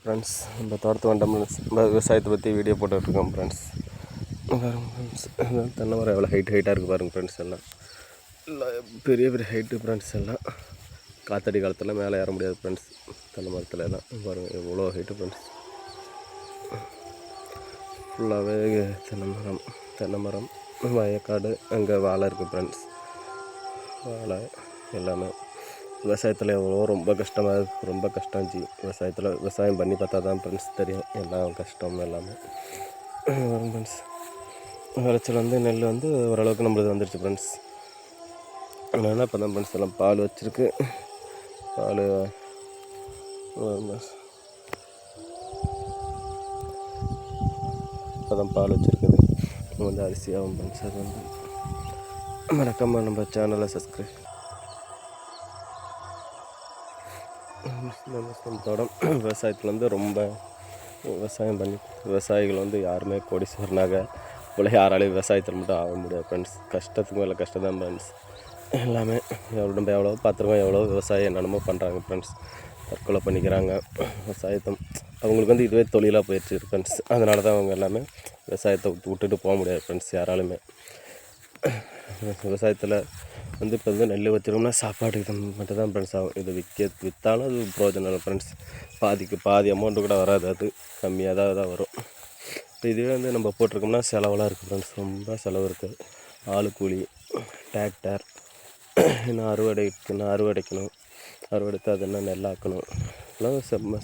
Friends, நம்ம தோட்டத்து வண்டம் விவசாயத்தை பற்றி வீடியோ போட்டுட்ருக்கோம் ஃப்ரெண்ட்ஸ். தென்னை மரம் எவ்வளோ ஹைட்டாக இருக்குது பாருங்கள் ஃப்ரெண்ட்ஸ். எல்லாம் பெரிய பெரிய ஹைட்டு ஃப்ரெண்ட்ஸ். எல்லாம் காற்றடி காலத்தில் மேலே ஏற முடியாது ஃப்ரெண்ட்ஸ். தென்னை மரத்தில் எல்லாம் பாருங்கள் எவ்வளோ ஹைட்டு ஃப்ரெண்ட்ஸ். ஃபுல்லாகவே தென்னை மரம் வயக்காடு, அங்கே வாழை இருக்குது ஃப்ரெண்ட்ஸ். வாழை எல்லாமே விவசாயத்தில் எவ்வளோ ரொம்ப கஷ்டமாக இருக்குது, ரொம்ப கஷ்டம் இருந்துச்சு. விவசாயம் பண்ணி பார்த்தா தான் ஃப்ரெண்ட்ஸ் தெரியும் எல்லாம் கஷ்டம் எல்லாமே வரும் ஃப்ரெண்ட்ஸ். விளைச்சல் நெல் ஓரளவுக்கு நம்மளுக்கு வந்துடுச்சு ஃப்ரெண்ட்ஸ். அதனால் இப்போ தான் ஃப்ரெண்ட்ஸ் எல்லாம் பால் வச்சுருக்கு. பால் இப்போ தான் பால் வச்சுருக்குது. அரிசியாகும் ஃப்ரெண்ட்ஸ். அது மறக்காமல் நம்ம சேனலை சப்ஸ்கிரைப். நம்ம தோட்டம் விவசாயத்தில் ரொம்ப விவசாயம் பண்ணி விவசாயிகள் யாருமே கோடீஸ்வரனாக போல யாராலையும் விவசாயத்தில் மட்டும் ஆக முடியாது ஃப்ரெண்ட்ஸ். கஷ்டத்துக்கு மேலே கஷ்டம் தான் ஃப்ரெண்ட்ஸ். எல்லாமே நம்ம எவ்வளோ பார்த்துருக்கோம், எவ்வளோ விவசாயம் என்னென்னமோ பண்ணுறாங்க ஃப்ரெண்ட்ஸ். தற்கொலை பண்ணிக்கிறாங்க விவசாயத்தை. அவங்களுக்கு இதுவே தொழிலாக போயிடுச்சு ஃப்ரெண்ட்ஸ். அதனால தான் அவங்க எல்லாமே விவசாயத்தை விட்டுட்டு போக முடியாது ஃப்ரெண்ட்ஸ் யாராலுமே. விவசாயத்தில் இப்போ நெல் வச்சிருக்கோம்னா சாப்பாட்டுக்கு மட்டும் தான் ஃப்ரெண்ட்ஸ் ஆகும். இது விற்றாலும் அது பிரோஜனம் இல்லை ஃப்ரெண்ட்ஸ். பாதி அமௌண்ட்டு கூட வராது, அது கம்மியாக தான் வரும். இப்போ இதுவே நம்ம போட்டிருக்கோம்னா செலவெல்லாம் இருக்குது ஃப்ரெண்ட்ஸ். ரொம்ப செலவு இருக்குது. ஆளு கூலி, டிராக்டர், இன்னும் அறுவடைக்கணும். அறுவடைத்து அது என்ன நெல்லாக்கணும், எல்லாம்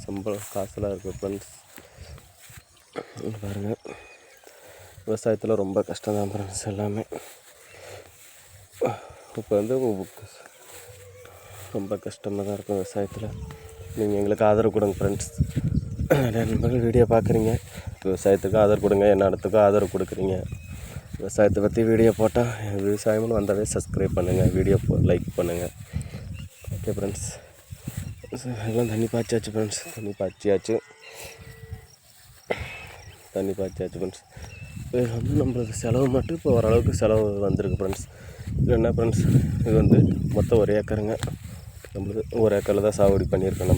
சம்பளம் காசுலாம் இருக்குது ஃப்ரெண்ட்ஸ். பாருங்கள் விவசாயத்தில் ரொம்ப கஷ்டம் தான் ஃப்ரெண்ட்ஸ் எல்லாமே. இப்போ ரொம்ப கஷ்டமாக தான் இருக்கும் விவசாயத்தில். நீங்கள் எங்களுக்கு ஆதரவு கொடுங்க ஃப்ரெண்ட்ஸ். நிறைய நண்பர்கள் வீடியோ பார்க்குறீங்க, விவசாயத்துக்கும் ஆதரவு கொடுங்க, என்னத்துக்கும் ஆதரவு கொடுக்குறீங்க. விவசாயத்தை பற்றி வீடியோ போட்டால் விவசாயம்னு வந்தாவே சப்ஸ்கிரைப் பண்ணுங்கள், வீடியோ லைக் பண்ணுங்கள். ஓகே ஃப்ரெண்ட்ஸ், எல்லாம் தண்ணி பாய்ச்சாச்சு ஃப்ரெண்ட்ஸ். தண்ணி பாய்ச்சியாச்சு ஃப்ரெண்ட்ஸ். இப்போ நம்மளுக்கு செலவு மட்டும் இப்போ ஓரளவுக்கு செலவு வந்திருக்கு ஃப்ரெண்ட்ஸ். இது என்ன ஃப்ரெண்ட்ஸ், இது மொத்தம் 1 ஏக்கருங்க. நம்மளுக்கு 1 ஏக்கரில் தான் சாகுபடி பண்ணியிருக்கோம்.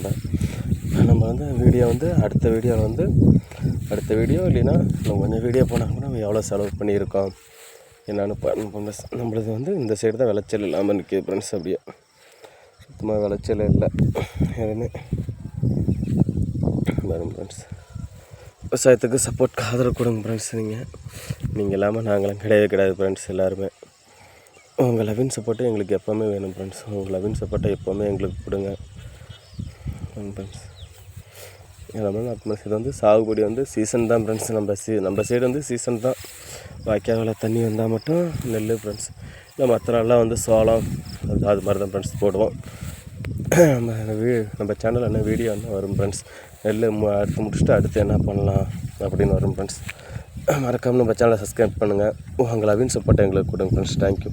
நம்ம வீடியோ அடுத்த வீடியோ இல்லைன்னா நம்ம கொஞ்சம் வீடியோ போனால் கூட நம்ம எவ்வளோ செலவு பண்ணியிருக்கோம் என்னென்னு ஃப்ரெண்ட்ஸ். நம்மளுக்கு இந்த சைடு தான் விளைச்சல் இல்லாமல் நிற்கிது ஃப்ரெண்ட்ஸ். அப்படியே சுத்தமாக விளைச்சல் இல்லை எதுவுமே வரும் ஃப்ரெண்ட்ஸ். விவசாயத்துக்கு சப்போர்ட் ஆதரவு கொடுங்க ஃப்ரெண்ட்ஸ். நீங்கள் இல்லாமல் நாங்களாம் கிடையாது ஃப்ரெண்ட்ஸ். எல்லாருமே உங்கள் லவ்வின் சப்போர்ட்டு எங்களுக்கு எப்போவுமே வேணும் ஃப்ரெண்ட்ஸ். உங்கள் லவ்வின் சப்போர்ட்டை எப்போவுமே எங்களுக்கு கொடுங்க ஃப்ரெண்ட்ஸ். இது சாகுபடி சீசன் தான் ஃப்ரெண்ட்ஸ். நம்ம சைடு சீசன் தான். வாய்க்கால் தண்ணி வந்தால் மட்டும் நெல் ஃப்ரெண்ட்ஸ். இல்லை மற்ற நாள்லாம் சோளம் அது மாதிரி தான் ஃப்ரெண்ட்ஸ் போடுவோம். நம்ம சேனலில் என்ன வீடியோ வரும் ஃப்ரெண்ட்ஸ். நெல் அடுத்து முடிச்சுட்டு அடுத்து என்ன பண்ணலாம் அப்படின்னு வரும் ஃப்ரெண்ட்ஸ். மறக்காமல் நம்ம சேனலை சப்ஸ்கிரைப் பண்ணுங்கள். உங்கள் லவ்வின் சப்போர்ட்டை எங்களுக்கு கொடுங்க ஃப்ரெண்ட்ஸ். தேங்க்யூ.